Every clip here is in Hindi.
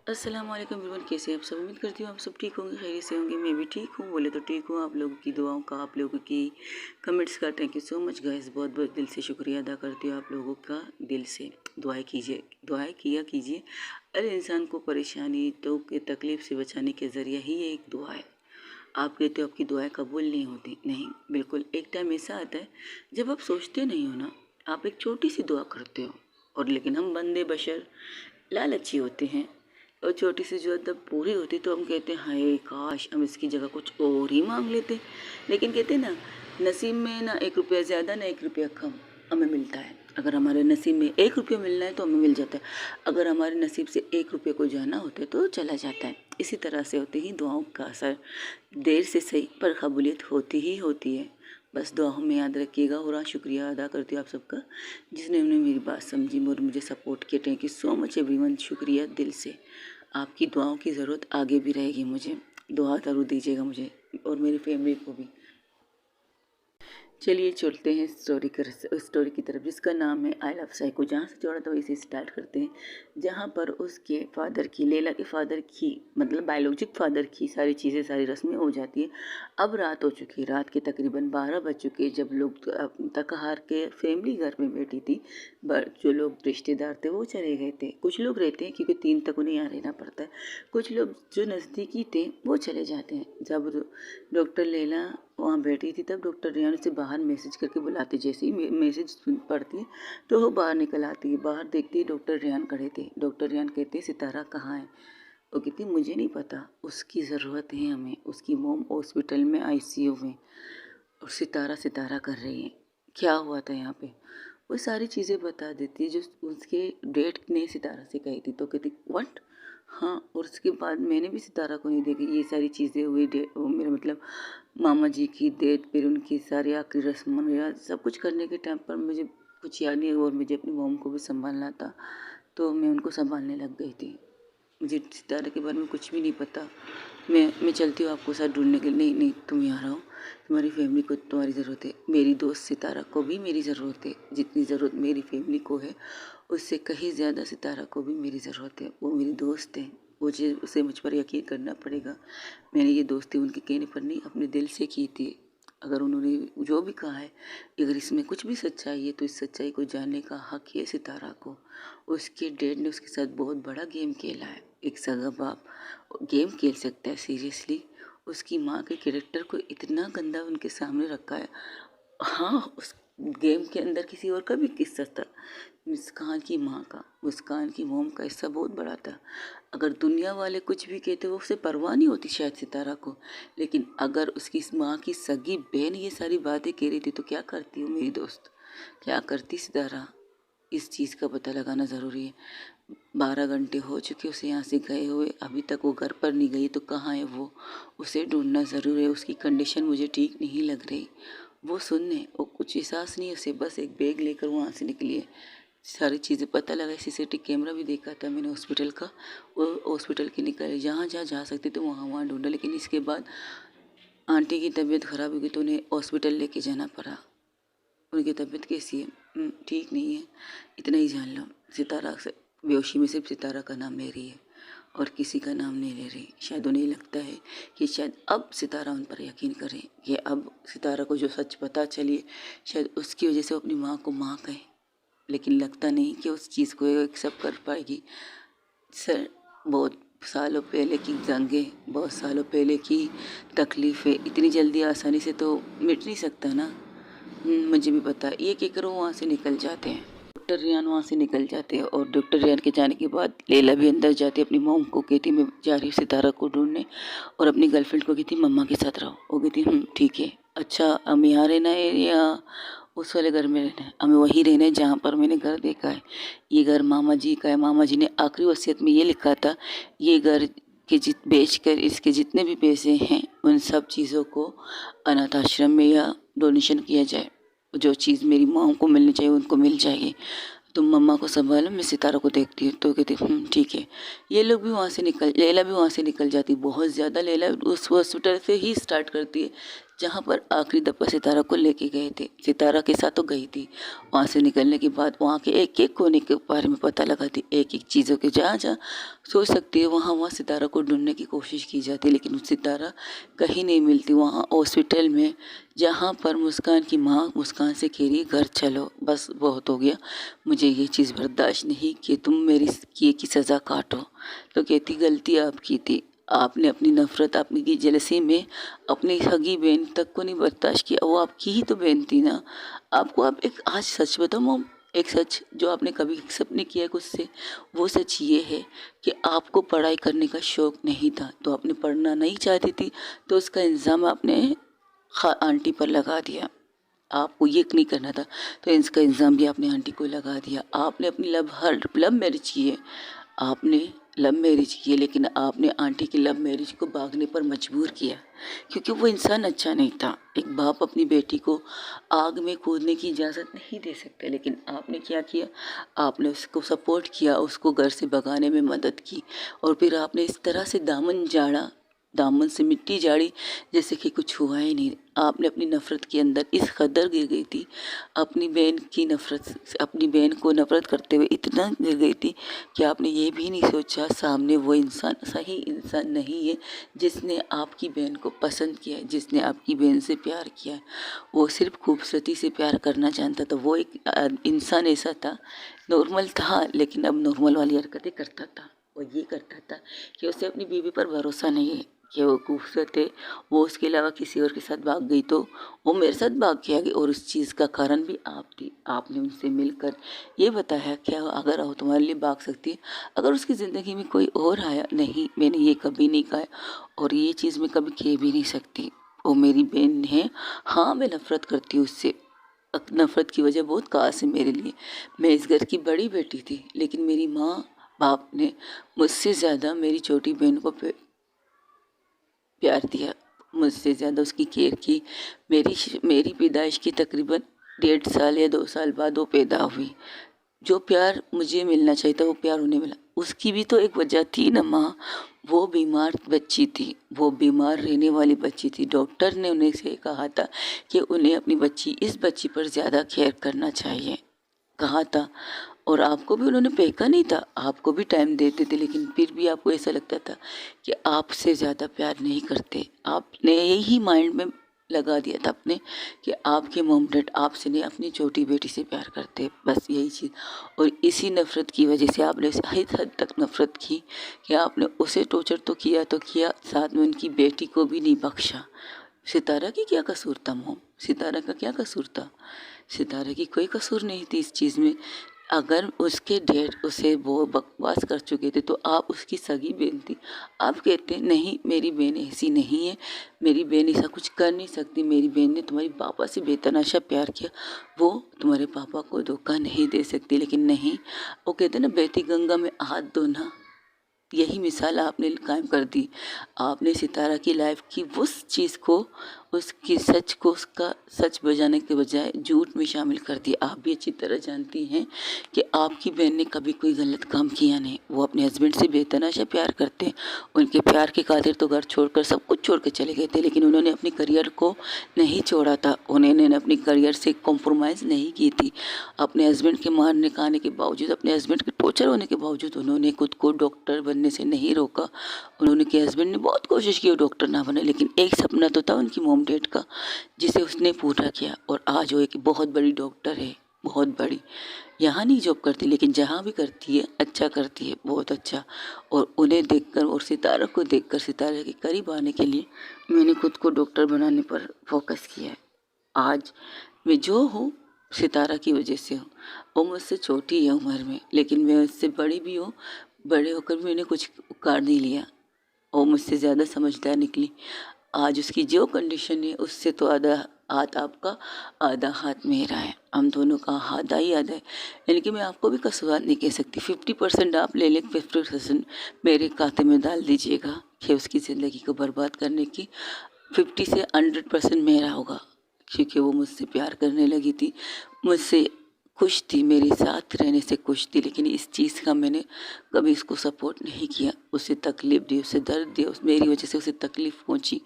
अस्सलाम वालेकुम एवरीवन, कैसे हैं आप सब। उम्मीद करती हूँ आप सब ठीक होंगे, खैरियत से होंगे। मैं भी ठीक हूँ, बोले तो ठीक हूँ। आप लोगों की दुआओं का, आप लोगों की कमेंट्स का thank you so much guys. बहुत बहुत दिल से शुक्रिया अदा करती हूँ आप लोगों का। दिल से दुआएं कीजिए, दुआएं किया कीजिए। हर इंसान को परेशानी तो के तकलीफ़ से बचाने के ज़रिए ही ये एक दुआ है। आप कहते हो आपकी दुआएं कबूल नहीं होती, नहीं, बिल्कुल एक टाइम ऐसा आता है जब आप सोचते नहीं हो ना, आप एक छोटी सी दुआ करते हो और लेकिन हम बंदे बशर लालची होते हैं। और छोटी सी ज़रूरत जब पूरी होती तो हम कहते हैं हाय काश हम इसकी जगह कुछ और ही मांग लेते। लेकिन कहते हैं ना, नसीब में ना 1 रुपया ज़्यादा ना 1 रुपया कम हमें मिलता है। अगर हमारे नसीब में 1 रुपया मिलना है तो हमें मिल जाता है, अगर हमारे नसीब से 1 रुपये को जाना होता है तो चला जाता है। इसी तरह से होते ही दुआओं का असर देर से सही पर कबूलियत होती ही होती है। बस दुआओं में याद रखिएगा। और शुक्रिया अदा करती हूँ आप सबका जिसने मेरी बात समझी और मुझे सपोर्ट किया। Thank you so much everyone, शुक्रिया दिल से। आपकी दुआओं की ज़रूरत आगे भी रहेगी, मुझे दुआ ज़रूर दीजिएगा मुझे और मेरी फैमिली को भी। चलिए चलते हैं स्टोरी की तरफ जिसका नाम है आई लव साइको। जहाँ से जोड़ा तो इसे स्टार्ट करते हैं, जहाँ पर उसके फादर की, लैला के फादर की, मतलब बायोलॉजिक फादर की सारी चीज़ें, सारी रस्में हो जाती है। अब रात हो चुकी है, रात के तकरीबन 12 बज चुके। जब लोग थक हार के फैमिली घर में बैठी थी, जो लोग रिश्तेदार थे वो चले गए थे। कुछ लोग रहते हैं क्योंकि 3 तक उन्हें यहाँ रहना पड़ता है। कुछ लोग जो नज़दीकी थे वो चले जाते हैं। जब डॉक्टर लैला वहाँ बैठी थी तब डॉक्टर रियान उसे बाहर मैसेज करके बुलाती। जैसे ही मैसेज पढ़ती है तो वो बाहर निकल आती है। बाहर देखती है डॉक्टर रियान खड़े थे। डॉक्टर रियान कहते हैं सितारा कहाँ है। वो कहती मुझे नहीं पता, उसकी ज़रूरत है हमें, उसकी मोम हॉस्पिटल में आईसीयू में और सितारा सितारा कर रही है। क्या हुआ था यहाँ पे, वो सारी चीज़ें बता देती है जो उसके डेट ने सितारा से कही थी। तो कहती व्हाट, हाँ। और उसके बाद मैंने भी सितारा को नहीं देखी, ये सारी चीज़ें हुई। मेरा मतलब मामा जी की डेथ, फिर उनकी सारी आखिरी रस्म या सब कुछ करने के टाइम पर मुझे कुछ याद नहीं और मुझे अपनी मॉम को भी संभालना था तो मैं उनको संभालने लग गई थी। मुझे सितारे के बारे में कुछ भी नहीं पता। मैं चलती हूँ आपको साथ ढूंढने के लिए। नहीं नहीं, तुम यहाँ रहो, तुम्हारी फैमिली को तुम्हारी ज़रूरत है। मेरी दोस्त सितारा को भी मेरी ज़रूरत है। जितनी ज़रूरत मेरी फैमिली को है उससे कहीं ज़्यादा सितारा को भी मेरी ज़रूरत है। वो मेरी दोस्त है, उसे मुझ पर यकीन करना पड़ेगा। मैंने ये दोस्ती उनके कहने पर नहीं, अपने दिल से की थी। अगर उन्होंने जो भी कहा है, अगर इसमें कुछ भी सच्चाई है तो इस सच्चाई को जानने का हक है सितारा को। उसके डैड ने उसके साथ बहुत बड़ा गेम खेला है। एक सगा बाप गेम खेल सकता है सीरियसली। उसकी माँ के कैरेक्टर को इतना गंदा उनके सामने रखा है। हाँ, उस गेम के अंदर किसी और का भी किस्सा था। मुस्कान की माँ का, मुस्कान की मोम का हिस्सा बहुत बड़ा था। अगर दुनिया वाले कुछ भी कहते वो उसे परवाह नहीं होती शायद सितारा को, लेकिन अगर उसकी इस माँ की सगी बहन ये सारी बातें कह रही थी तो क्या करती हो मेरी दोस्त, क्या करती सितारा। इस चीज़ का पता लगाना ज़रूरी है। 12 घंटे हो चुके उसे यहाँ से गए हुए, अभी तक वो घर पर नहीं गई तो कहाँ है वो, उसे ढूंढना ज़रूरी है। उसकी कंडीशन मुझे ठीक नहीं लग रही। वो सुनने और कुछ एहसास नहीं है उसे, बस एक बैग लेकर वहाँ से निकली है। सारी चीज़ें पता लगा, सीसीटीवी कैमरा भी देखा था मैंने हॉस्पिटल का। वो हॉस्पिटल के निकले, जहाँ जहाँ जा सकते थे वहाँ वहाँ ढूंढा, लेकिन इसके बाद आंटी की तबीयत ख़राब हो गई तो उन्हें हॉस्पिटल लेके जाना पड़ा। उनकी तबीयत कैसी है? ठीक नहीं है, इतना ही जान लो। सितारा से बेहोशी में सिर्फ सितारा का नाम ले रही है और किसी का नाम नहीं ले रही। शायद उन्हें लगता है कि शायद अब सितारा उन पर यकीन करे, कि अब सितारा को जो सच पता चली शायद उसकी वजह से वो अपनी माँ को माँ कहे, लेकिन लगता नहीं कि उस चीज़ को एक्सेप्ट कर पाएगी। सर, बहुत सालों पहले की जंगें, बहुत सालों पहले की तकलीफ़ें इतनी जल्दी आसानी से तो मिट नहीं सकता ना। मुझे भी पता है। ये कहकर वो वहाँ से निकल जाते हैं। डॉक्टर रियान वहाँ से निकल जाते हैं और डॉक्टर रियान के जाने के बाद लैला भी अंदर जाती है। अपनी मॉम को कहती मैं जा रही हूँ सितारा को ढूंढने, और अपनी गर्लफ्रेंड को कहती मम्मा के साथ रहो। वो कहती ठीक है। अच्छा, हम यहाँ रहना है या उस वाले घर में रहना है? हमें वहीं रहना है जहाँ पर मैंने घर देखा है। ये घर मामा जी का है। मामा जी ने आखिरी वसीयत में ये लिखा था, ये घर के बेच कर इसके जितने भी पैसे हैं उन सब चीज़ों को अनाथ आश्रम में या डोनेशन किया जाए। जो चीज़ मेरी माँ को मिलनी चाहिए उनको मिल जाएगी। तुम मम्मा को संभालो, मैं सितारा को देखती हूँ। तो कहती ठीक है। ये लोग भी वहाँ से निकल, लैला भी वहाँ से निकल जाती। बहुत ज़्यादा लैला उस हॉस्पिटल से ही स्टार्ट करती है जहाँ पर आखिरी दफ़ा सितारा को लेके गए थे। सितारा के साथ तो गई थी। वहाँ से निकलने के बाद वहाँ के एक-एक कोने के बारे में पता लगाती, एक-एक चीज़ों के जहाँ-जहाँ सोच सकती है वहाँ-वहाँ सितारा को ढूँढने की कोशिश की जाती, लेकिन सितारा कहीं नहीं मिलती। वहाँ हॉस्पिटल में जहाँ पर मुस्कान की माँ मुस्कान से कह रही है घर चलो, बस बहुत हो गया, मुझे ये चीज़ बर्दाश्त नहीं कि तुम मेरी किए की सज़ा काटो। तो कहती गलती आपकी थी, आपने अपनी नफ़रत, आपकी जेलसी में अपनी सगी बहन तक को नहीं बर्दाश्त किया। वो आपकी ही तो बहन थी ना। आपको आप एक आज सच बताऊँ मोम, एक सच जो आपने कभी एक्सेप्ट नहीं किया खुद से, वो सच ये है कि आपको पढ़ाई करने का शौक़ नहीं था, तो आपने पढ़ना नहीं चाहती थी, तो उसका इल्ज़ाम आपने आंटी पर लगा दिया। आपको ये नहीं करना था, तो इसका इल्ज़ाम भी आपने आंटी को लगा दिया। आपने अपनी लव मैरिज की है, आपने लव मैरिज की है, लेकिन आपने आंटी की लव मैरिज को भागने पर मजबूर किया, क्योंकि वो इंसान अच्छा नहीं था। एक बाप अपनी बेटी को आग में कूदने की इजाज़त नहीं दे सकता, लेकिन आपने क्या किया, आपने उसको सपोर्ट किया, उसको घर से भगाने में मदद की, और फिर आपने इस तरह से दामन झाड़ा, दामन से मिट्टी झाड़ी जैसे कि कुछ हुआ ही नहीं। आपने अपनी नफ़रत के अंदर इस कदर गिर गई थी, अपनी बहन की नफ़रत से, अपनी बहन को नफ़रत करते हुए इतना गिर गई थी कि आपने ये भी नहीं सोचा सामने वो इंसान सही इंसान नहीं है जिसने आपकी बहन को पसंद किया है, जिसने आपकी बहन से प्यार किया है। वो सिर्फ खूबसूरती से प्यार करना जानता था। वो एक इंसान ऐसा था, नॉर्मल था, लेकिन अब नॉर्मल वाली हरकतें करता था। वो ये करता था कि उसे अपनी बीवी पर भरोसा नहीं है कि वो खूबसूरत है, वो उसके अलावा किसी और के साथ भाग गई तो वो मेरे साथ भाग के आ गई, और उस चीज़ का कारण भी आप थी। आपने उनसे मिलकर ये बताया कि अगर वो तुम्हारे लिए भाग सकती है, अगर उसकी ज़िंदगी में कोई और आया, नहीं मैंने ये कभी नहीं कहा, और ये चीज़ मैं कभी कह भी नहीं सकती। वो मेरी बहन है, हाँ मैं नफ़रत करती हूँ उससे, नफ़रत की वजह बहुत खास है मेरे लिए। मैं इस घर की बड़ी बेटी थी, लेकिन मेरी माँ बाप ने मुझसे ज़्यादा मेरी छोटी बहन को प्यार दिया, मुझसे ज़्यादा उसकी केयर की। मेरी पैदाइश की तकरीबन 1.5 साल या 2 साल बाद वो पैदा हुई। जो प्यार मुझे मिलना चाहिए था वो प्यार उन्हें मिला। उसकी भी तो एक वजह थी ना माँ, वो बीमार बच्ची थी, वो बीमार रहने वाली बच्ची थी। डॉक्टर ने उन्हें से कहा था कि उन्हें अपनी इस बच्ची पर ज़्यादा केयर करना चाहिए, कहा था। और आपको भी उन्होंने फेंका नहीं था, आपको भी टाइम देते थे, लेकिन फिर भी आपको ऐसा लगता था कि आपसे ज़्यादा प्यार नहीं करते। आपने यही माइंड में लगा दिया था अपने कि आपके मॉम डैड आपसे नहीं अपनी छोटी बेटी से प्यार करते, बस यही चीज़। और इसी नफ़रत की वजह से आपने उसे हद तक नफ़रत की कि आपने उसे टॉर्चर तो किया, साथ में उनकी बेटी को भी नहीं बख्शा। सितारा की क्या कसूर था मोम, सितारा का क्या कसूर था? सितारा की कोई कसूर नहीं थी इस चीज़ में। अगर उसके डैड उसे वो बकवास कर चुके थे तो आप उसकी सगी बहन थी। आप कहते नहीं मेरी बहन ऐसी नहीं है, मेरी बहन ऐसा कुछ कर नहीं सकती, मेरी बहन ने तुम्हारे पापा से बेतहाशा प्यार किया, वो तुम्हारे पापा को धोखा नहीं दे सकती। लेकिन नहीं, वो कहते ना बहती गंगा में हाथ धोना, यही मिसाल आपने कायम कर दी। आपने सितारा की लाइफ की उस चीज़ को, उसकी सच को, उसका सच बजाने के बजाय झूठ में शामिल कर दिया। आप भी अच्छी तरह जानती हैं कि आपकी बहन ने कभी कोई गलत काम किया नहीं। वो अपने हस्बैंड से बेतहाशा प्यार करते हैं। उनके प्यार के खातिर तो घर छोड़कर सब कुछ छोड़ के चले गए थे, लेकिन उन्होंने अपनी करियर को नहीं छोड़ा था। उन्होंने अपनी करियर से कॉम्प्रोमाइज़ नहीं की थी। अपने हस्बैंड के मारने खाने के बावजूद, अपने हस्बैंड के टॉर्चर होने के बावजूद उन्होंने खुद को डॉक्टर बनने से नहीं रोका। उन्होंने के हस्बैंड ने बहुत कोशिश की वो डॉक्टर ना बने, लेकिन एक सपना तो था उनकी मॉम डैड का, जिसे उसने पूरा किया। और आज वो एक बहुत बड़ी डॉक्टर है, बहुत बड़ी। यहाँ नहीं जॉब करती, लेकिन जहाँ भी करती है अच्छा करती है, बहुत अच्छा। और उन्हें देखकर और सितारा को देखकर, सितारे के करीब आने के लिए मैंने खुद को डॉक्टर बनाने पर फोकस किया है। आज मैं जो हूँ सितारा की वजह से हूँ। वो मुझसे छोटी है उम्र में, लेकिन मैं उससे बड़ी भी हूँ। बड़े होकर भी मैंने कुछ उखाड़ नहीं लिया, और मुझसे ज़्यादा समझदार निकली। आज उसकी जो कंडीशन है उससे तो आधा हाथ आपका, आधा हाथ मेरा है। हम दोनों का आधा ही आधा है। यानी कि मैं आपको भी कसूरवार नहीं कह सकती। 50% आप ले लें, 50% मेरे खाते में डाल दीजिएगा कि उसकी ज़िंदगी को बर्बाद करने की 50 से 100% मेरा होगा, क्योंकि वो मुझसे प्यार करने लगी थी, मुझसे खुश थी, मेरे साथ रहने से खुश थी, लेकिन इस चीज़ का मैंने कभी इसको सपोर्ट नहीं किया। उसे तकलीफ़ दी, उसे दर्द दिया, मेरी वजह से उसे तकलीफ़ पहुंची,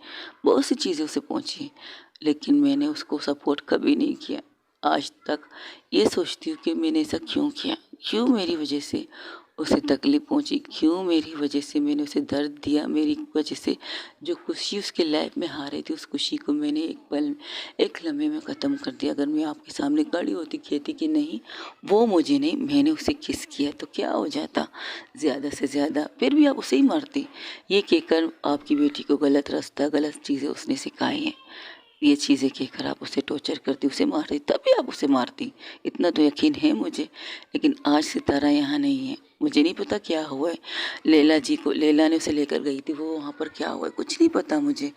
बहुत सी चीज़ें उसे पहुंची, लेकिन मैंने उसको सपोर्ट कभी नहीं किया। आज तक ये सोचती हूँ कि मैंने ऐसा क्यों किया, क्यों मेरी वजह से उसे तकलीफ़ पहुंची, क्यों मेरी वजह से मैंने उसे दर्द दिया, मेरी वजह से जो खुशी उसके लाइफ में हारे थी, उस खुशी को मैंने एक पल, एक लम्हे में ख़त्म कर दिया। अगर मैं आपके सामने खड़ी होती कहती कि नहीं वो मुझे नहीं, मैंने उसे किस किया, तो क्या हो जाता ज़्यादा से ज़्यादा, फिर भी आप उसे ही मारती। ये कहकर आपकी बेटी को गलत रास्ता, गलत चीज़ें उसने सिखाई हैं, ये चीज़ें कहकर आप उसे टॉर्चर करती, उसे मारती, तभी आप उसे मारती, इतना तो यकीन है मुझे। लेकिन आज सितारा यहाँ नहीं है, मुझे नहीं पता क्या हुआ है। लैला जी को, लैला ने उसे लेकर गई थी, वो वहाँ पर क्या हुआ है कुछ नहीं पता मुझे,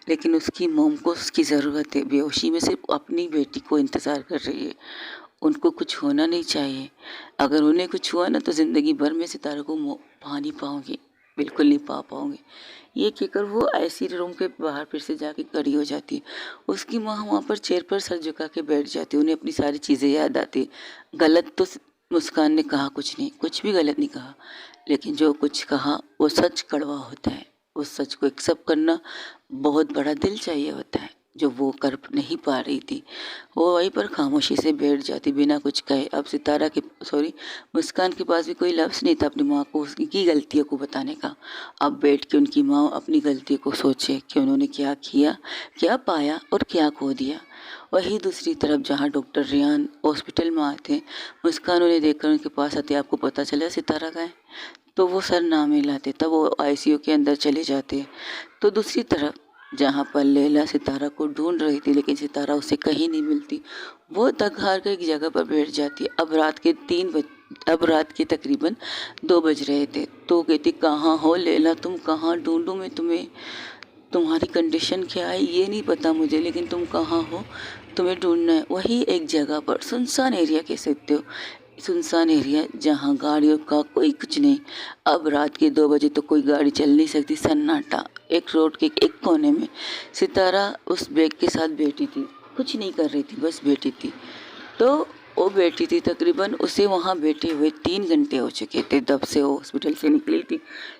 लेकिन उसकी मोम को उसकी ज़रूरत है, बेहोशी में सिर्फ अपनी बेटी को इंतज़ार कर रही है। उनको कुछ होना नहीं चाहिए, अगर उन्हें कुछ हुआ ना तो ज़िंदगी भर में सितारा को पा नहीं पाऊँगी, बिल्कुल नहीं पा पाऊँगी। ये कहकर वो ऐसी रूम के बाहर फिर से जाके खड़ी हो जाती है। उसकी माँ वहाँ पर चेयर पर सर झुका के बैठ जाती है, उन्हें अपनी सारी चीज़ें याद आती। गलत तो मुस्कान ने कहा कुछ नहीं, कुछ भी गलत नहीं कहा, लेकिन जो कुछ कहा वो सच कड़वा होता है। उस सच को एक्सेप्ट करना बहुत बड़ा दिल चाहिए होता है, जो वो कर नहीं पा रही थी। वो वहीं पर खामोशी से बैठ जाती बिना कुछ कहे। अब सितारा के सॉरी मुस्कान के पास भी कोई लफ्ज़ नहीं था अपनी माँ को उसकी गलतियों को बताने का। अब बैठ के उनकी माँ अपनी गलती को सोचे कि उन्होंने क्या किया, क्या पाया और क्या खो दिया। वहीं दूसरी तरफ जहाँ डॉक्टर रियान हॉस्पिटल में आए थे, मुस्कान उन्हें देखकर उनके पास आते, आपको पता चला सितारा का है? तो वो सर ना मिलाते, तब वो आईसीयू के अंदर चले जाते। तो दूसरी तरफ जहाँ पर लैला सितारा को ढूंढ रही थी, लेकिन सितारा उसे कहीं नहीं मिलती, वो थक हार कर एक जगह पर बैठ जाती। अब रात के तकरीबन 2 बज रहे थे। तो कहती, कहाँ हो लैला, तुम कहाँ, ढूंढूं मैं तुम्हें, तुम्हारी कंडीशन क्या है ये नहीं पता मुझे, लेकिन तुम कहाँ हो, तुम्हें ढूंढना है। वही एक जगह पर सुनसान एरिया कह सकते हो, सुनसान एरिया जहाँ गाड़ियों का कोई कुछ नहीं। अब रात के 2 बजे तो कोई गाड़ी चल नहीं सकती, सन्नाटा। एक रोड के एक कोने में सितारा उस बैग के साथ बैठी थी, कुछ नहीं कर रही थी, बस बैठी थी। तो वो बैठी थी, तकरीबन उसे वहाँ बैठे हुए 3 घंटे हो चुके थे, तब से वो हॉस्पिटल से निकली थी।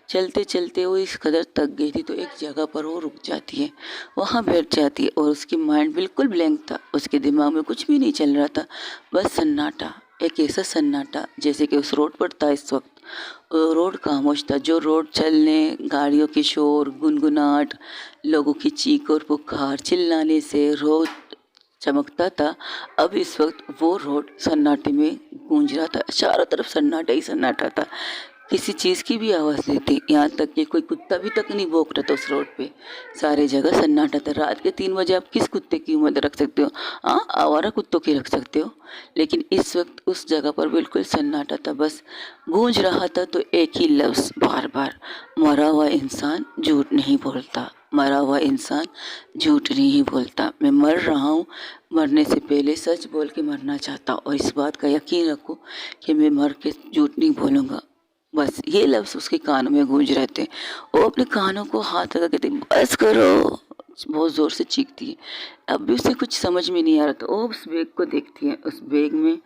चलते चलते वो इस कदर थक गई थी, तो एक जगह पर वो रुक जाती है, वहाँ बैठ जाती है, और उसकी माइंड बिल्कुल ब्लैंक था, उसके दिमाग में कुछ भी नहीं चल रहा था, बस सन्नाटा, एक ऐसा सन्नाटा जैसे कि उस रोड पर था इस वक्त। रोड खामोश था, जो रोड चलने, गाड़ियों की शोर, गुनगुनाहट, लोगों की चीख और पुकार, चिल्लाने से रोड चमकता था। अब इस वक्त वो रोड सन्नाटे में गूंज रहा था, चारों तरफ सन्नाटा ही सन्नाटा था, किसी चीज़ की भी आवाज़ नहीं थी, यहाँ तक कि कोई कुत्ता भी तक नहीं भौंक रहा था उस रोड पे, सारे जगह सन्नाटा था। रात के 3 बजे आप किस कुत्ते की उम्मीद रख सकते हो? हाँ, आवारा कुत्तों की रख सकते हो, लेकिन इस वक्त उस जगह पर बिल्कुल सन्नाटा था। बस गूंज रहा था तो एक ही लफ्ज़ बार बार, मरा हुआ इंसान झूठ नहीं बोलता, मरा हुआ इंसान झूठ नहीं बोलता। मैं मर रहा हूँ, मरने से पहले सच बोल के मरना चाहता हूँ, और इस बात का यकीन रखो कि मैं मर के झूठ नहीं बोलूँगा। बस ये लफ्ज़ उसके कानों में गूंज रहे थे। वो अपने कानों को हाथ लगा कहती, बस करो, बहुत ज़ोर से चीखती है। अब भी उसे कुछ समझ में नहीं आ रहा था। वो उस बैग को देखती है, उस बैग में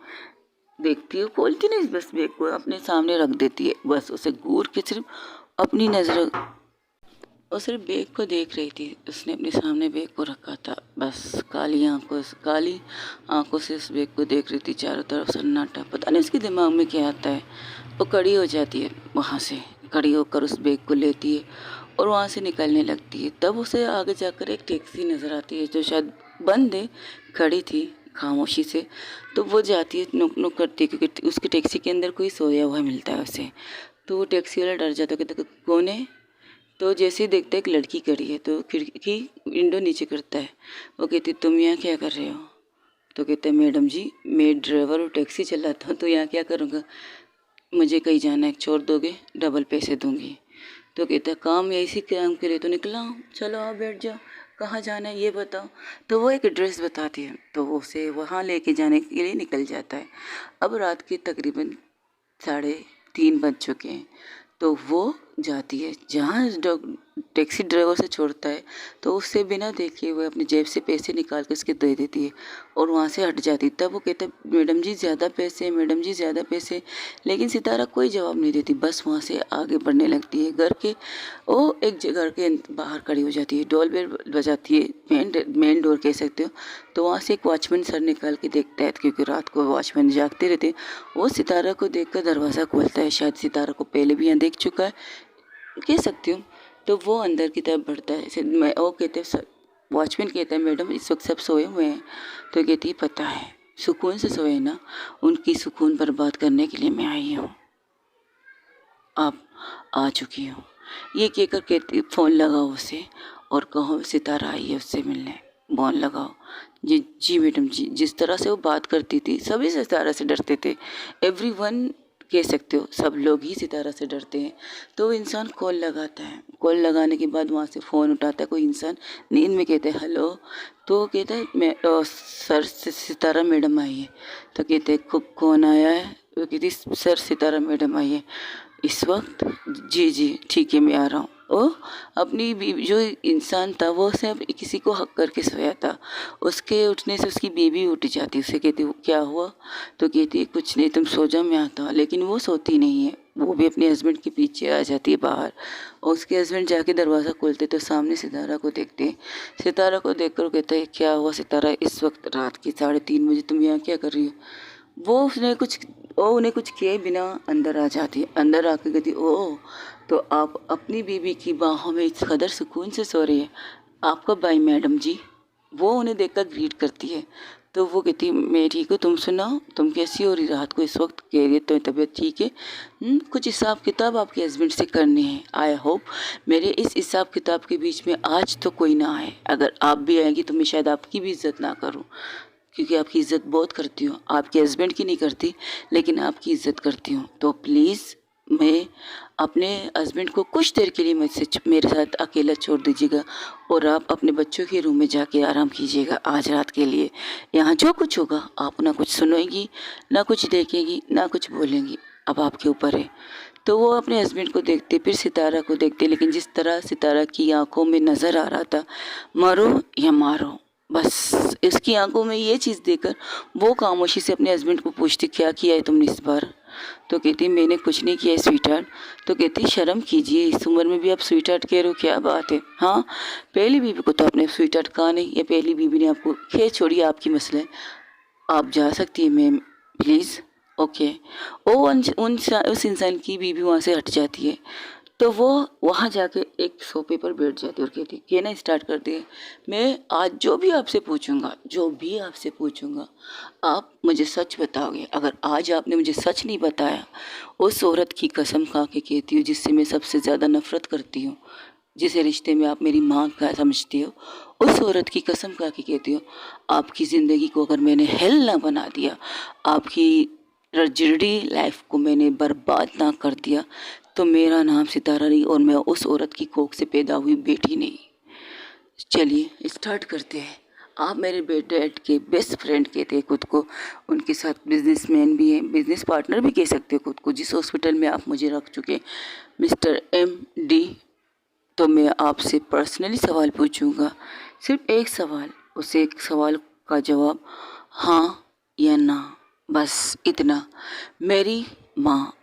देखती है, खोलती नहीं, बस बैग को अपने सामने रख देती है, बस उसे घूर के सिर्फ अपनी नज़र, वो सिर्फ बैग को देख रही थी। उसने अपने सामने बैग को रखा था, बस काली आंखों से उस बैग को देख रही थी। चारों तरफ सन्नाटा, पता नहीं उसके दिमाग में क्या आता है। वो खड़ी हो जाती है, वहाँ से खड़ी होकर उस बैग को लेती है और वहाँ से निकलने लगती है। तब उसे आगे जाकर एक टैक्सी नज़र आती है, जो शायद बंद है, खड़ी थी खामोशी से। तो वो जाती है, नुक नुक करती है, क्योंकि उसकी टैक्सी के अंदर कोई सोया हुआ मिलता है उसे। तो वो टैक्सी वाला डर जाता है, कहता है, कौन है? तो जैसे ही देखता है एक लड़की खड़ी है, तो खिड़की विंडो नीचे करता है। वो कहती, तुम यहाँ क्या कर रहे हो? तो कहते हैं, मैडम जी मैं ड्राइवर और टैक्सी चलाता हूँ, तो यहाँ क्या करूँगा, मुझे कहीं जाना है, छोड़ दोगे, डबल पैसे दूँगी। तो कहता है, काम या इसी काम के लिए तो निकला हूँ, चलो आप बैठ जाओ, कहाँ जाना है ये बताओ। तो वो एक एड्रेस बताती है, तो वो उसे वहाँ लेके जाने के लिए निकल जाता है। अब रात के तकरीबन 3:30 बज चुके हैं। तो वो जाती है, जहाँ टैक्सी ड्राइवर से छोड़ता है तो उससे बिना देखे हुए अपनी जेब से पैसे निकाल के उसके दे देती है और वहाँ से हट जाती है। तब वो कहता है मैडम जी ज़्यादा पैसे, मैडम जी ज़्यादा पैसे, लेकिन सितारा कोई जवाब नहीं देती, बस वहाँ से आगे बढ़ने लगती है। वो एक घर के बाहर खड़ी हो जाती है, डोर बेल बजाती है, मेन डोर कह सकते हो। तो वहाँ से एक वॉचमैन सर निकाल के देखता है, क्योंकि रात को वॉचमैन जागते रहते हैं। वो सितारा को देखकर दरवाज़ा खोलता है, शायद सितारा को पहले भी यहाँ देख चुका है कह सकती हूँ। तो वो अंदर की तरफ बढ़ता है। मैं वो कहते हैं, वॉचमैन कहता है मैडम इस वक्त सब सोए हुए हैं। तो कहती है पता है, सुकून से सोए ना, उनकी सुकून बर्बाद करने के लिए मैं आई हूँ, आप आ चुकी हूँ। ये कहकर कहती फ़ोन लगाओ उसे और कहो सितारा आई है उससे मिलने, फ़ोन लगाओ। जी जी मैडम जी। जिस तरह से वो बात करती थी सभी सितारा से डरते थे, एवरीवन कह सकते हो, सब लोग ही सितारा से डरते हैं। तो वो इंसान कॉल लगाता है, कॉल लगाने के बाद वहाँ से फ़ोन उठाता है कोई इंसान, नींद में कहते हैं हेलो। तो कहता है मैं सर सितारा मैडम आई है। तो कहते हैं कौन आया है? वो कहती सर सितारा मैडम आई है इस वक्त। जी जी ठीक है मैं आ रहा हूँ। वो अपनी बीवी, जो इंसान था वो सब किसी को हक करके सोया था, उसके उठने से उसकी बीवी उठ जाती, उसे कहती क्या हुआ? तो कहती कुछ नहीं तुम सो जाओ मैं आता हूँ। लेकिन वो सोती नहीं है, वो भी अपने हस्बैंड के पीछे आ जाती है बाहर। और उसके हस्बैंड जाके दरवाज़ा खोलते तो सामने सितारा को देखते हैं। सितारा को देखकर वो कहता है क्या हुआ सितारा, इस वक्त रात की 3:30 बजे तुम यहाँ क्या कर रही हो? वो उन्हें कुछ किए बिना अंदर आ जाती है। अंदर आके कहती ओह, तो आप अपनी बीवी की बाहों में इस कदर सुकून से सो रही है, आप कब आई मैडम जी? वो उन्हें देखकर ग्रीट करती है। तो वो कहती मैं ठीक हूँ, तुम सुनाओ तुम कैसी हो रही रात को इस वक्त? कह रही है तो तबीयत ठीक है। कुछ हिसाब किताब आपके हस्बैंड से करने हैं। आई होप मेरे इस हिसाब किताब के बीच में आज तो कोई ना आए। अगर आप भी आएंगी तो मैं शायद आपकी भी इज्जत ना करूँ, क्योंकि आपकी इज़्ज़त बहुत करती हूँ। आपके हस्बैंड की नहीं करती, लेकिन आपकी इज़्ज़त करती हूँ। तो प्लीज़ मैं अपने हस्बैंड को कुछ देर के लिए मेरे साथ अकेला छोड़ दीजिएगा और आप अपने बच्चों के रूम में जाके आराम कीजिएगा आज रात के लिए। यहाँ जो कुछ होगा आप ना कुछ सुनेंगी, ना कुछ देखेंगी, ना कुछ बोलेंगी, अब आपके ऊपर है। तो वो अपने हस्बैंड को देखते, फिर सितारा को देखते, लेकिन जिस तरह सितारा की आंखों में नज़र आ रहा था मरो या मारो, बस इसकी आंखों में ये चीज़ देखकर वो खामोशी से अपने हस्बैंड को पूछती क्या किया है तुमने इस बार? तो कहती मैंने कुछ नहीं किया है स्वीट। तो कहती शर्म कीजिए, इस उम्र में भी आप स्वीट कह रहे हो, क्या बात है? हाँ, पहली बीवी को तो आपने स्वीट कहा नहीं, या पहली बीवी ने आपको? खैर छोड़िए आपकी मसला है, आप जा सकती है मैम प्लीज़। ओके। उस इंसान की बीवी वहाँ से हट जाती है। तो वो वहाँ जाके एक सोफे पर बैठ जाती है और कहती कहना स्टार्ट करती है मैं आज जो भी आपसे पूछूंगा आप मुझे सच बताओगे। अगर आज आपने मुझे सच नहीं बताया, उस औरत की कसम खा के कहती हूँ जिससे मैं सबसे ज़्यादा नफरत करती हूँ, जिसे रिश्ते में आप मेरी माँ का समझती हो, उस औरत की कसम खा के कहती हूँ आपकी ज़िंदगी को अगर मैंने हेल ना बना दिया, आपकी लग्जरी लाइफ को मैंने बर्बाद ना कर दिया, तो मेरा नाम सितारा नहीं और मैं उस औरत की कोख से पैदा हुई बेटी नहीं। चलिए स्टार्ट करते हैं। आप मेरे डैड के बेस्ट फ्रेंड कहते हैं खुद को, उनके साथ बिजनेसमैन भी हैं, बिजनेस पार्टनर भी कह सकते हो खुद को, जिस हॉस्पिटल में आप मुझे रख चुके मिस्टर MD। तो मैं आपसे पर्सनली सवाल पूछूंगा, सिर्फ एक सवाल, उस एक सवाल का जवाब हाँ या ना, बस इतना। मेरी माँ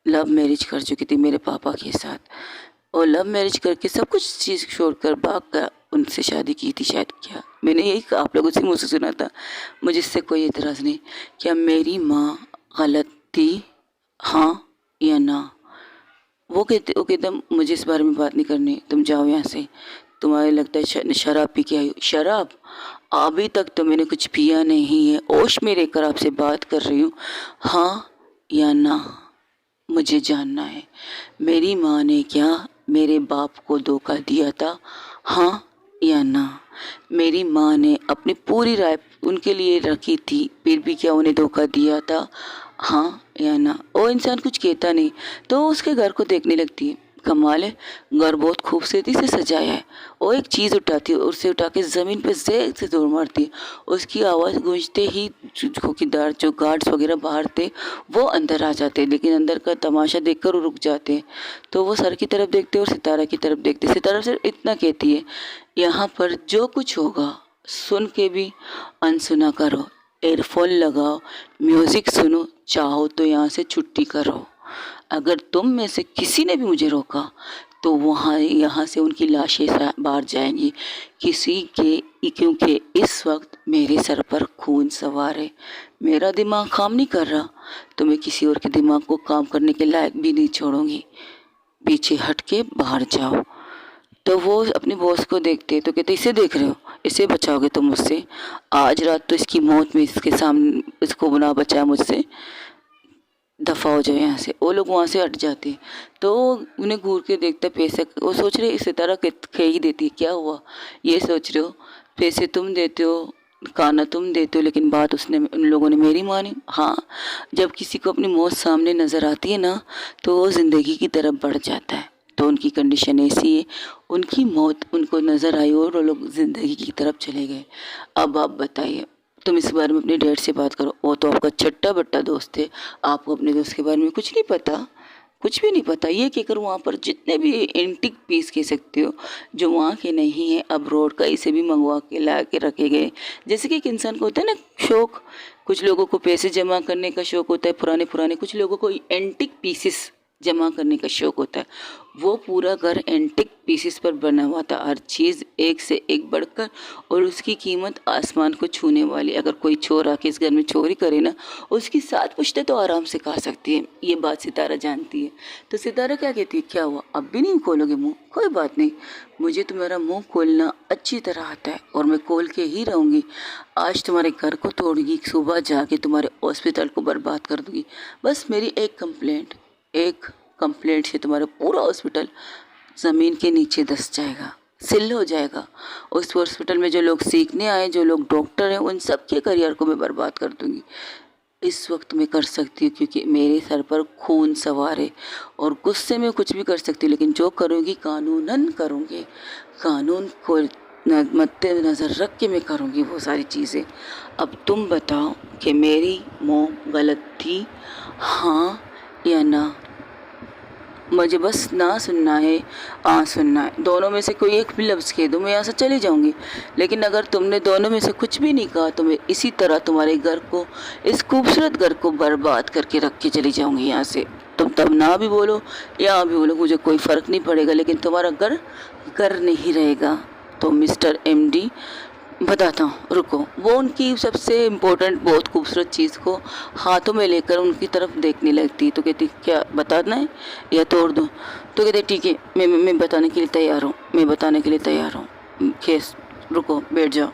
लव मैरिज कर चुकी थी मेरे पापा के साथ, और लव मैरिज करके सब कुछ चीज़ छोड़कर भाग कर उनसे शादी की थी शायद। क्या मैंने यही आप लोगों से मुँह से सुना था, मुझे इससे कोई एतराज़ नहीं। क्या मेरी माँ गलत थी, हाँ या ना? वो कहते मुझे इस बारे में बात नहीं करनी, तुम जाओ यहाँ से। तुम्हारे लगता है शराब पी के आई हो। शराब? अभी तक तो मैंने कुछ पिया नहीं है, होश में रहकर आपसे बात कर रही हूँ, हाँ या ना मुझे जानना है। मेरी माँ ने क्या मेरे बाप को धोखा दिया था, हाँ या ना? मेरी माँ ने अपनी पूरी राय उनके लिए रखी थी, फिर भी क्या उन्हें धोखा दिया था, हाँ या ना? वो इंसान कुछ कहता नहीं तो उसके घर को देखने लगती है, कमाल है, घर बहुत खूबसूरती से सजाया है। वो एक चीज़ उठाती है और उसे उठा के ज़मीन पे ज़ोर से दौड़ मारती है। उसकी आवाज़ गूंजते ही जो चौकीदार, जो गार्ड्स वगैरह बाहर थे, वो अंदर आ जाते हैं, लेकिन अंदर का तमाशा देखकर वो रुक जाते हैं। तो वो सर की तरफ देखते हैं और सितारा की तरफ देखते हैं। सितारा सिर्फ इतना कहती है, यहाँ पर जो कुछ होगा सुन के भी अनसुना करो, एयरफोन लगाओ, म्यूज़िक सुनो, चाहो तो यहाँ से छुट्टी करो। अगर तुम में से किसी ने भी मुझे रोका तो वहाँ यहाँ से उनकी लाशें बाहर जाएंगी क्योंकि इस वक्त मेरे सर पर खून सवार है। मेरा दिमाग काम नहीं कर रहा तो मैं किसी और के दिमाग को काम करने के लायक भी नहीं छोड़ूंगी। पीछे हट के बाहर जाओ। तो वो अपने बॉस को देखते तो कहते, इसे देख रहे हो, इसे बचाओगे तुम मुझसे? आज रात तो इसकी मौत में इसके सामने इसको ना बचाया मुझसे, दफ़ा हो जाओ यहाँ से। वो लोग वहाँ से हट जाते हैं। तो उन्हें घूर के देखते पैसे, वो सोच रहे इस तरह खे ही देती है, क्या हुआ ये सोच रहे हो? पैसे तुम देते हो, खाना तुम देते हो, लेकिन बात उन लोगों ने मेरी मानी। हाँ, जब किसी को अपनी मौत सामने नज़र आती है ना तो वो ज़िंदगी की तरफ बढ़ जाता है। तो उनकी कंडीशन ऐसी है, उनकी मौत उनको नज़र आई और वो लोग ज़िंदगी की तरफ चले गए। अब आप बताइए, तुम इस बारे में अपने डैड से बात करो। वो तो आपका चट्टा बट्टा दोस्त है, आपको अपने दोस्त के बारे में कुछ नहीं पता, कुछ भी नहीं पता। ये कहकर वहाँ पर जितने भी एंटिक पीस कह सकते हो जो वहाँ के नहीं है, अब रोड का इसे भी मंगवा के ला के रखे गए। जैसे कि एक इंसान को होता है ना शौक, कुछ लोगों को पैसे जमा करने का शौक होता है पुराने पुराने, कुछ लोगों को एंटिक पीसेस जमा करने का शौक होता है। वो पूरा घर एंटिक पीसेस पर बना हुआ था, हर चीज़ एक से एक बढ़कर, और उसकी कीमत आसमान को छूने वाली। अगर कोई चोर आके इस घर में चोरी करे ना, उसकी 7 पुश्तें तो आराम से खा सकती है। ये बात सितारा जानती है। तो सितारा क्या कहती है, क्या हुआ अब भी नहीं खोलोगे मुँह? कोई बात नहीं, मुझे तुम्हारा मुँह खोलना अच्छी तरह आता है और मैं खोल के ही रहूँगी। आज तुम्हारे घर को तोड़ूंगी, सुबह जाके तुम्हारे हॉस्पिटल को बर्बाद कर दूँगी। बस मेरी एक कंप्लेंट से तुम्हारा पूरा हॉस्पिटल ज़मीन के नीचे धंस जाएगा, सिल हो जाएगा। उस हॉस्पिटल में जो लोग सीखने आए, जो लोग डॉक्टर हैं, उन सब के करियर को मैं बर्बाद कर दूंगी। इस वक्त मैं कर सकती हूँ क्योंकि मेरे सर पर खून सवार है और गुस्से में कुछ भी कर सकती हूँ, लेकिन जो करूँगी कानूनन करूँगी। कानून को मद्दे नज़र रख के मैं करूँगी वो सारी चीज़ें। अब तुम बताओ कि मेरी मौम गलत थी, हाँ या ना? मुझे बस ना सुनना है, सुनना है। दोनों में से कोई एक भी लफ्ज़ कह दो, मैं यहाँ से चली जाऊँगी। लेकिन अगर तुमने दोनों में से कुछ भी नहीं कहा तो मैं इसी तरह तुम्हारे घर को, इस खूबसूरत घर को बर्बाद करके रख के चली जाऊँगी यहाँ से। तुम तब ना भी बोलो या भी बोलो, मुझे कोई फ़र्क नहीं पड़ेगा, लेकिन तुम्हारा घर घर नहीं रहेगा। तो मिस्टर MD बताता हूँ, रुको। वो उनकी सबसे इम्पोर्टेंट बहुत खूबसूरत चीज़ को हाथों में लेकर उनकी तरफ देखने लगती। तो कहती, क्या बताना है या तोड़ दूँ? तो कहते, ठीक है, मैं बताने के लिए तैयार हूँ, मैं बताने के लिए तैयार हूँ। खेस, रुको, बैठ जाओ,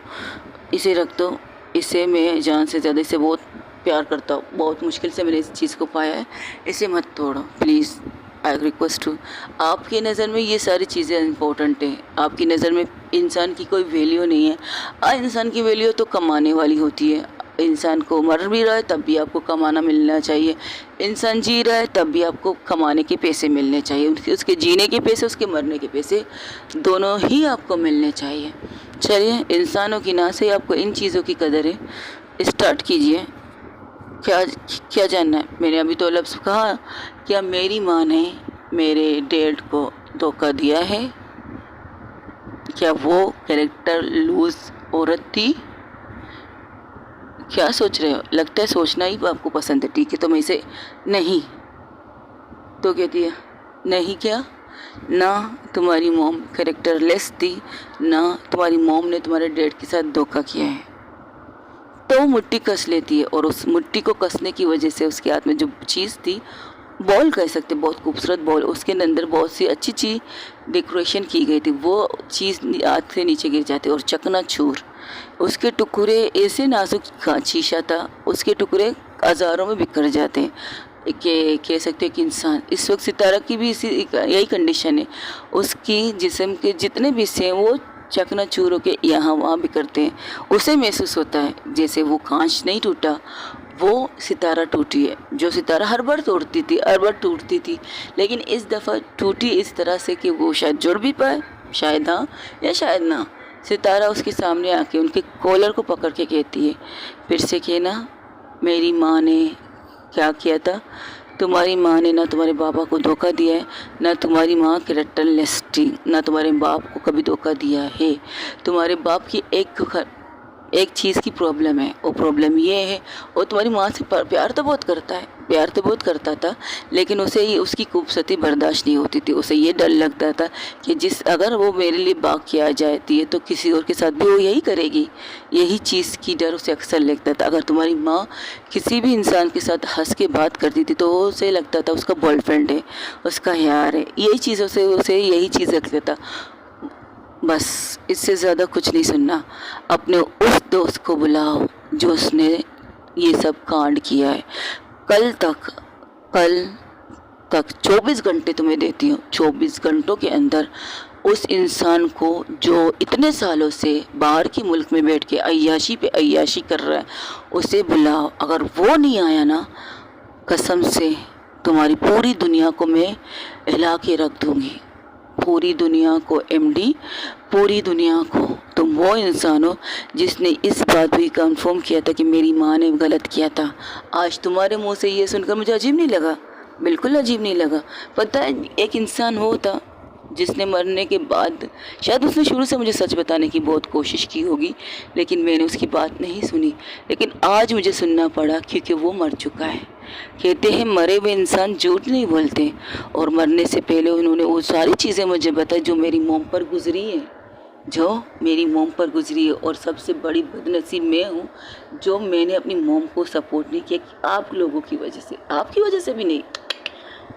इसे रख दो। इसे मैं जान से ज़्यादा इसे बहुत प्यार करता हूँ, बहुत मुश्किल से मैंने इस चीज़ को पाया है, इसे मत तोड़ो प्लीज़, आई रिक्वेस्ट टू। आपकी नज़र में ये सारी चीज़ें इंपॉर्टेंट हैं, आपकी नज़र में इंसान की कोई वैल्यू नहीं है। इंसान की वैल्यू तो कमाने वाली होती है। इंसान को मर भी रहा है तब भी आपको कमाना मिलना चाहिए, इंसान जी रहा है तब भी आपको कमाने के पैसे मिलने चाहिए। उसके जीने के पैसे, उसके मरने के पैसे, दोनों ही आपको मिलने चाहिए। चलिए, इंसानों की ना से आपको इन चीज़ों की कदर है, स्टार्ट कीजिए। क्या क्या जानना है? मैंने अभी तो लफ्ज़ कहा, क्या मेरी माँ ने मेरे डैड को धोखा दिया है? क्या वो कैरेक्टर लूज औरत थी? क्या सोच रहे हो? लगता है सोचना ही आपको पसंद है। ठीक है, तो मैं इसे नहीं, तो कहती है नहीं, क्या ना तुम्हारी मॉम कैरेक्टरलेस थी, ना तुम्हारी मॉम ने तुम्हारे डैड के साथ धोखा किया है। तो वो मुट्ठी कस लेती है और उस मुट्ठी को कसने की वजह से उसके हाथ में जो चीज़ थी, बॉल कह सकते, बहुत खूबसूरत बॉल, उसके अंदर बहुत सी अच्छी चीज़ डेकोरेशन की गई थी, वो चीज़ हाथ से नीचे गिर जाती और चकनाचूर, उसके टुकड़े ऐसे नाजुक शीशा था, उसके टुकड़े हज़ारों में बिखर जाते हैं। कि कह सकते हैं कि इंसान इस वक्त सितारा की भी इसी यही कंडीशन है, उसकी जिस्म के जितने भी हिस्से हैं वो चकनाचूर होकर यहाँ वहाँ बिखरते हैं। उसे महसूस होता है जैसे वो कांच नहीं टूटा, वो सितारा टूटी है, जो सितारा हर बार तोड़ती थी, हर बार टूटती थी, लेकिन इस दफ़ा टूटी इस तरह से कि वो शायद जुड़ भी पाए, शायद हाँ या शायद ना। सितारा उसके सामने आके उनके कॉलर को पकड़ के कहती है फिर से कि ना, मेरी माँ ने क्या किया था, तुम्हारी माँ ने ना तुम्हारे पापा को धोखा दिया है, ना तुम्हारी माँ कैरेक्टरलेस्टी, ना तुम्हारे बाप को कभी धोखा दिया है। तुम्हारे बाप की एक चीज़ की प्रॉब्लम है, वो प्रॉब्लम ये है, और तुम्हारी माँ से प्यार तो बहुत करता है, प्यार तो बहुत करता था, लेकिन उसे ये उसकी खूबसूरती बर्दाश्त नहीं होती थी। उसे ये डर लगता था कि अगर वो मेरे लिए बाकी आ जाती है तो किसी और के साथ भी वो यही करेगी। यही चीज़ की डर उसे अक्सर लगता था। अगर तुम्हारी माँ किसी भी इंसान के साथ हंस के बात करती थी तो उसे लगता था उसका बॉयफ्रेंड है, उसका यार है, यही चीज़ों से उसे यही चीज़ लगता था। बस इससे ज़्यादा कुछ नहीं सुनना। अपने उस दोस्त को बुलाओ जो उसने ये सब कांड किया है। कल तक 24 घंटे तुम्हें देती हूँ। 24 घंटों के अंदर उस इंसान को जो इतने सालों से बाहर के मुल्क में बैठ के अय्याशी पे अय्याशी कर रहा है, उसे बुलाओ। अगर वो नहीं आया ना, कसम से तुम्हारी पूरी दुनिया को मैं हिला के रख दूँगी। पूरी दुनिया को एमडी, पूरी दुनिया को। तुम वो इंसान हो जिसने इस बात भी कंफर्म किया था कि मेरी माँ ने गलत किया था। आज तुम्हारे मुंह से ये सुनकर मुझे अजीब नहीं लगा, बिल्कुल अजीब नहीं लगा। पता है, एक इंसान होता जिसने मरने के बाद शायद उसने शुरू से मुझे सच बताने की बहुत कोशिश की होगी, लेकिन मैंने उसकी बात नहीं सुनी। लेकिन आज मुझे सुनना पड़ा क्योंकि वो मर चुका है। कहते हैं मरे हुए इंसान झूठ नहीं बोलते, और मरने से पहले उन्होंने वो सारी चीज़ें मुझे बताई जो मेरी मोम पर गुजरी है, और सबसे बड़ी बदनसीब मैं हूँ जो मैंने अपनी मोम को सपोर्ट नहीं किया। कि आप लोगों की वजह से, आपकी वजह से भी नहीं,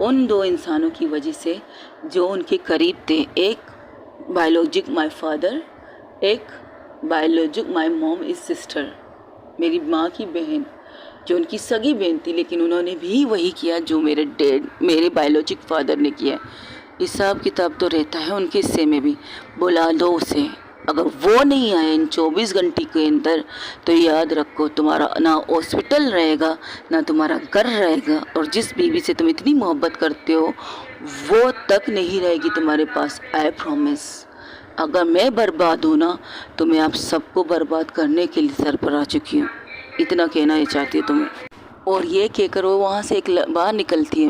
उन दो इंसानों की वजह से जो उनके करीब थे। एक बायोलॉजिक माय फादर, एक biologic my mom is sister, मेरी माँ की बहन, जो उनकी सगी बहन थी, लेकिन उन्होंने भी वही किया जो मेरे बायोलॉजिक फादर ने किया। हिसाब किताब तो रहता है उनके हिस्से में भी। बुला दो उसे। अगर वो नहीं आए इन 24 घंटे के अंदर तो याद रखो, तुम्हारा ना हॉस्पिटल रहेगा, ना तुम्हारा घर रहेगा, और जिस बीवी से तुम इतनी मोहब्बत करते हो वो तक नहीं रहेगी तुम्हारे पास। I promise. अगर मैं बर्बाद हूँ ना, तो मैं आप सबको बर्बाद करने के लिए सर पर आ चुकी हूँ। इतना कहना ही चाहती है तुम्हें। और ये कहकर वो वहाँ से बाहर निकलती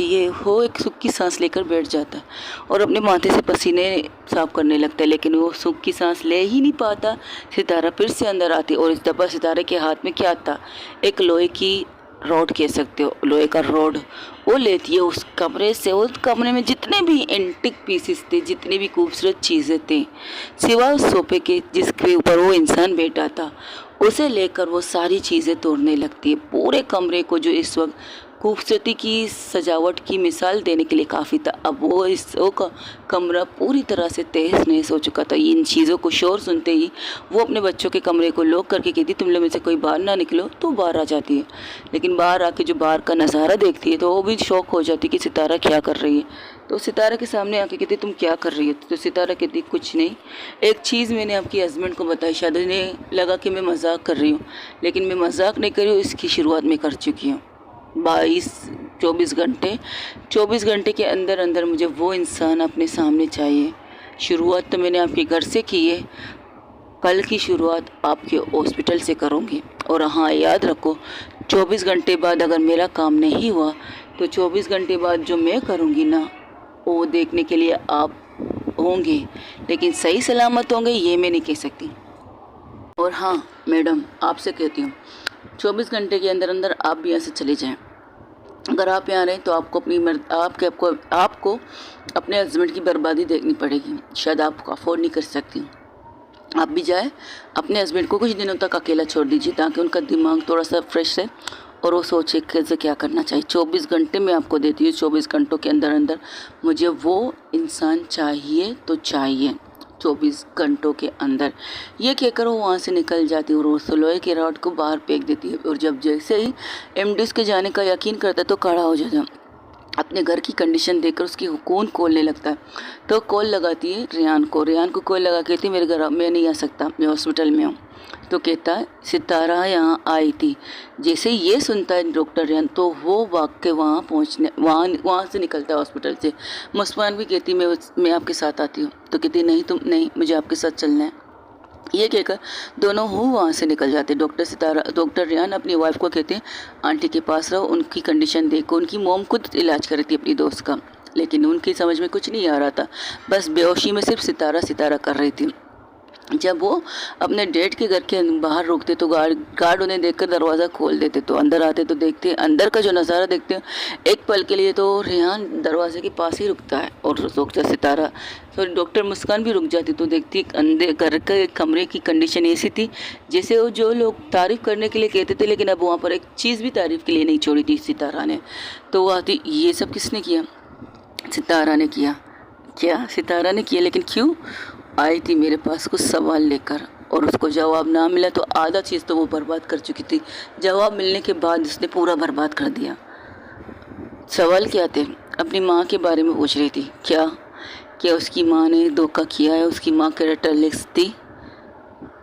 है, वो एक सुख की सांस लेकर बैठ जाता है और अपने माथे से पसीने साफ करने लगता है, लेकिन वो सुख की सांस ले ही नहीं पाता। सितारा फिर से अंदर आती है, और इस दफ़ा सितारे के हाथ में क्या था, एक लोहे की रॉड कह सकते हो, लोहे का रॉड। वो लेती है उस कमरे से, उस कमरे में जितने भी एंटिक पीसेस थे, जितनी भी खूबसूरत चीज़ें थी, सिवा उस सोफे के जिसके ऊपर वो इंसान बैठा था, उसे लेकर वो सारी चीज़ें तोड़ने लगती है। पूरे कमरे को, जो इस वक्त खूबसूरती की सजावट की मिसाल देने के लिए काफ़ी था, अब वो कमरा पूरी तरह से तहस नहस हो चुका था। इन चीज़ों को शोर सुनते ही वो अपने बच्चों के कमरे को लॉक करके कहती, तुम लोग में से कोई बाहर ना निकलो, तो बाहर आ जाती है। लेकिन बाहर आके जो बाहर का नज़ारा देखती है तो वो भी शौक हो जाती है कि सितारा क्या कर रही है। तो सितारा के सामने आके कहती, तुम क्या कर रही हो? तो सितारा कहती, कुछ नहीं, एक चीज़ मैंने आपके हस्बैंड को बताई, शायद उन्हें लगा कि मैं मजाक कर रही हूँ, लेकिन मैं मजाक नहीं कर रही हूँ, इसकी शुरुआत मैं कर चुकी हूँ। 24 घंटे के अंदर अंदर मुझे वो इंसान अपने सामने चाहिए। शुरुआत तो मैंने आपके घर से की है, कल की शुरुआत आपके हॉस्पिटल से करूँगी। और हाँ, याद रखो, 24 घंटे बाद अगर मेरा काम नहीं हुआ तो 24 घंटे बाद जो मैं करूँगी ना, वो देखने के लिए आप होंगे, लेकिन सही सलामत होंगे ये मैं नहीं कह सकती। और हाँ मैडम, आपसे कहती हूँ, 24 घंटे के अंदर अंदर आप भी यहाँ से चले जाएं। अगर आप यहाँ रहें तो आपको आपको अपने हस्बैंड की बर्बादी देखनी पड़ेगी, शायद आप अफोर्ड नहीं कर सकती। आप भी जाए, अपने हस्बैंड को कुछ दिनों तक अकेला छोड़ दीजिए, ताकि उनका दिमाग थोड़ा सा फ्रेश है और वो सोचे कैसे क्या करना चाहिए। 24 घंटे मैं आपको देती हूँ, 24 घंटों के अंदर अंदर मुझे वो इंसान चाहिए तो चाहिए, 24 घंटों के अंदर। ये कहकर वो वहाँ से निकल जाती है और उस लोहे के रॉड को बाहर फेंक देती है। और जब जैसे ही एमडी के जाने का यकीन करता है तो खड़ा हो जाता है। अपने घर की कंडीशन देखकर उसकी कौन खोलने लगता है। तो कॉल लगाती है रेहान को कॉल लगा के कहती है मेरे घर मैं नहीं आ सकता, मैं हॉस्पिटल में हूँ। तो कहता है सितारा यहाँ आई थी। जैसे ये सुनता है डॉक्टर रेहान तो वो भाग के वहाँ से निकलता है हॉस्पिटल से। मुस्कान भी कहती मैं आपके साथ आती हूँ। तो कहती नहीं तुम नहीं, मुझे आपके साथ चलना है। ये कहकर दोनों वहाँ से निकल जाते। डॉक्टर रेहान अपनी वाइफ को कहते हैं आंटी के पास रहो, उनकी कंडीशन देखो। उनकी मॉम खुद इलाज कर रही थी अपनी दोस्त का, लेकिन उनकी समझ में कुछ नहीं आ रहा था, बस बेहोशी में सिर्फ सितारा कर रही थी। जब वो अपने डैड के घर के बाहर रुकते तो गार्ड उन्हें देखकर दरवाज़ा खोल देते। तो अंदर आते तो देखते अंदर का जो नज़ारा देखते हैं, एक पल के लिए तो रेहान दरवाजे के पास ही रुकता है और सोचता सितारा सॉरी डॉक्टर मुस्कान भी रुक जाती। तो देखती अंदर घर के कमरे की कंडीशन ऐसी थी जैसे वो जो लोग तारीफ़ करने के लिए कहते थे, लेकिन अब वहाँ पर एक चीज़ भी तारीफ़ के लिए नहीं छोड़ी थी सितारा ने। तो वो आती ये सब किसने किया? सितारा ने किया। क्या सितारा ने किया? लेकिन क्यों? आई थी मेरे पास कुछ सवाल लेकर और उसको जवाब ना मिला तो आधा चीज़ तो वो बर्बाद कर चुकी थी। जवाब मिलने के बाद उसने पूरा बर्बाद कर दिया। सवाल क्या थे? अपनी माँ के बारे में पूछ रही थी। क्या उसकी माँ ने धोखा किया है? उसकी माँ कैरेक्टरलेस थी।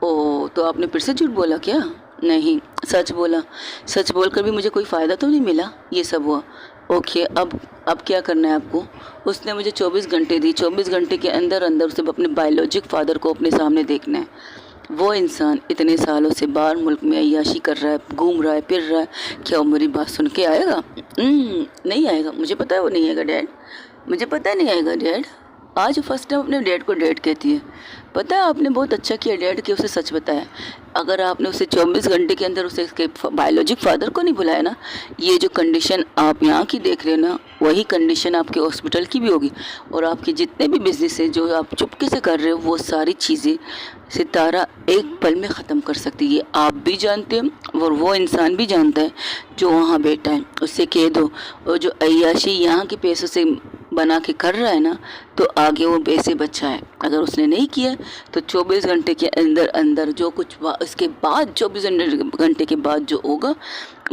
ओ तो आपने फिर से झूठ बोला क्या? नहीं, सच बोला। सच बोलकर भी मुझे कोई फ़ायदा तो नहीं मिला। ये सब हुआ। ओके, अब क्या करना है आपको? उसने मुझे 24 घंटे दी। 24 घंटे के अंदर अंदर उसे अपने बायोलॉजिक फादर को अपने सामने देखना है। वो इंसान इतने सालों से बाहर मुल्क में अय्याशी कर रहा है, घूम रहा है, फिर रहा है। क्या वो मेरी बात सुन के आएगा? नहीं आएगा। मुझे पता है वो नहीं आएगा डैड, मुझे पता है नहीं आएगा डैड। आज फर्स्ट टाइम अपने डैड को डैड कहती है। पता है आपने बहुत अच्छा किया डैड कि उसे सच बताया। अगर आपने उसे 24 घंटे के अंदर उसे उसके बायोलॉजिक फादर को नहीं बुलाया ना, ये जो कंडीशन आप यहाँ की देख रहे हो ना, वही कंडीशन आपके हॉस्पिटल की भी होगी। और आपके जितने भी बिजनेस है जो आप चुपके से कर रहे हो, वो सारी चीज़ें सितारा एक पल में ख़त्म कर सकती है। आप भी जानते हैं और वो इंसान भी जानता है जो वहाँ बैठा है। उससे कह दो, और जो अय्याशी यहाँ के पैसों से बना के कर रहा है ना, तो आगे वो पैसे बचा है। अगर उसने नहीं किया तो 24 घंटे के अंदर अंदर जो कुछ इसके बाद 24 घंटे के बाद जो होगा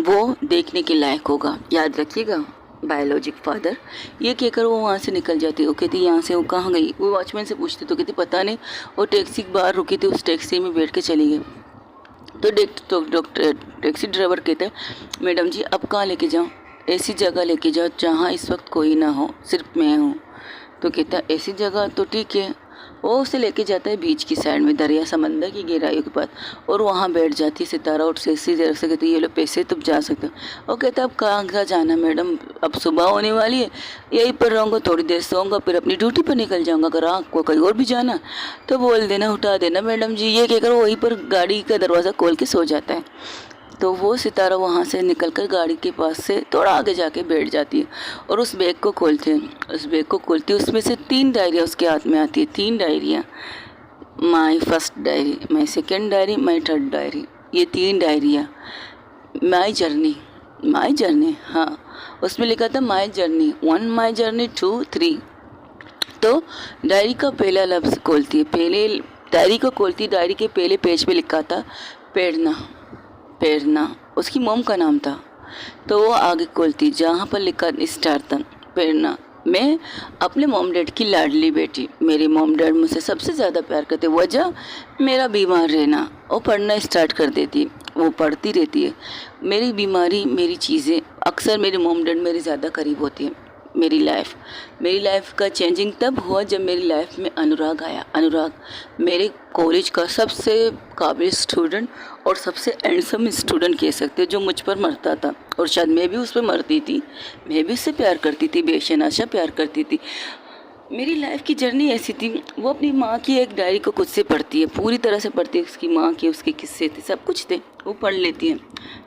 वो देखने के लायक होगा। याद रखिएगा बायोलॉजिक फादर। ये कहकर वो वहाँ से निकल जाती। वो कहती यहाँ से वो कहाँ गई? वो वॉचमैन से पूछती तो कहती पता नहीं, वो टैक्सी के बाहर रुकी थी, उस टैक्सी में बैठ के चली गई। तो डॉक्टर टैक्सी ड्राइवर कहता है मैडम जी अब कहाँ लेके जाऊँ? ऐसी जगह लेके जाओ जहाँ इस वक्त कोई ना हो, सिर्फ मैं हूँ। तो कहता है ऐसी जगह तो ठीक है। वो उसे लेके जाता है बीच की साइड में, दरिया समंदर की गहराइयों के पास, और वहाँ बैठ जाती है सितारा। और ऐसी देर से कहती है ये लो पैसे, तुम जा सकते हो। और कहता है अब कहाँ जाना मैडम? अब सुबह होने वाली है, यहीं पर रहूँगा, थोड़ी देर सोऊंगा, फिर अपनी ड्यूटी पर निकल जाऊँगा। अगर आपको कहीं और भी जाना तो बोल देना, उठा देना मैडम जी। ये कहकर वहीं पर गाड़ी का दरवाज़ा खोल के सो जाता है। तो वो सितारा वहाँ से निकलकर गाड़ी के पास से थोड़ा आगे जाके बैठ जाती है और उस बैग को खोलती है। उसमें से 3 डायरियाँ उसके हाथ में आती है। 3 डायरियाँ, my first diary, my second diary, my third diary. ये 3 डायरियाँ माई जर्नी, हाँ उसमें लिखा था माई जर्नी 1, माई जर्नी 2, 3। तो डायरी का पहला लफ्ज़ खोलती है। डायरी के पहले पेज पे लिखा था प्रेरणा, उसकी मॉम का नाम था। तो वो आगे खोलती जहाँ पर लिखा स्टार था प्रेरणा। मैं अपने मॉम डैड की लाडली बेटी, मेरे मॉम डैड मुझसे सबसे ज़्यादा प्यार करते, वजह मेरा बीमार रहना। वो पढ़ना स्टार्ट कर देती, वो पढ़ती रहती है। मेरी बीमारी, मेरी चीज़ें, अक्सर मेरे मॉम डैड मेरे ज़्यादा करीब होती है। मेरी लाइफ का चेंजिंग तब हुआ जब मेरी लाइफ में अनुराग आया। अनुराग मेरे कॉलेज का सबसे काबिल स्टूडेंट और सबसे हैंडसम स्टूडेंट कह सकते हो, जो मुझ पर मरता था और शायद मैं भी उस पर मरती थी। मैं भी उससे प्यार करती थी, बेशनाशा प्यार करती थी। मेरी लाइफ की जर्नी ऐसी थी। वो अपनी माँ की एक डायरी को खुद से पढ़ती है, पूरी तरह से पढ़ती है। उसकी माँ के उसके किस्से थे, सब कुछ थे, वो पढ़ लेती है।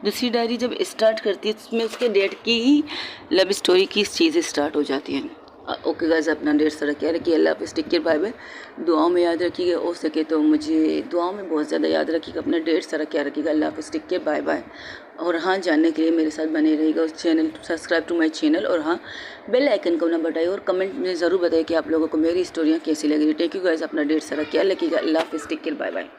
दूसरी डायरी जब स्टार्ट करती है उसमें उसके डैड की ही लव स्टोरी की चीज़ें स्टार्ट हो जाती हैं। ओके गाइस, अपना ढेर सारा ख्याल रखिए। अल्लाह हाफ़िज़, टेक केयर, बाय बाय। दुआओं में याद रखिएगा, हो सके तो मुझे दुआओं में बहुत ज़्यादा याद रखिएगा। अपना ढेर सारा ख्याल रखिएगा। अल्लाह हाफ़िज़, टेक केयर, बाय बाय। और हाँ, जानने के लिए मेरे साथ बने रहेगा उस channel, subscribe to my channel, और हाँ बेल आइकन को ना बटाइए और कमेंट में ज़रूर बताइए कि आप लोगों को मेरी स्टोरियाँ कैसी लगी। टेक यू गाइस, अपना ढेर सारा ख्याल रखिएगा। अल्लाह हाफ़िज़, टेक केयर, बाय बाय।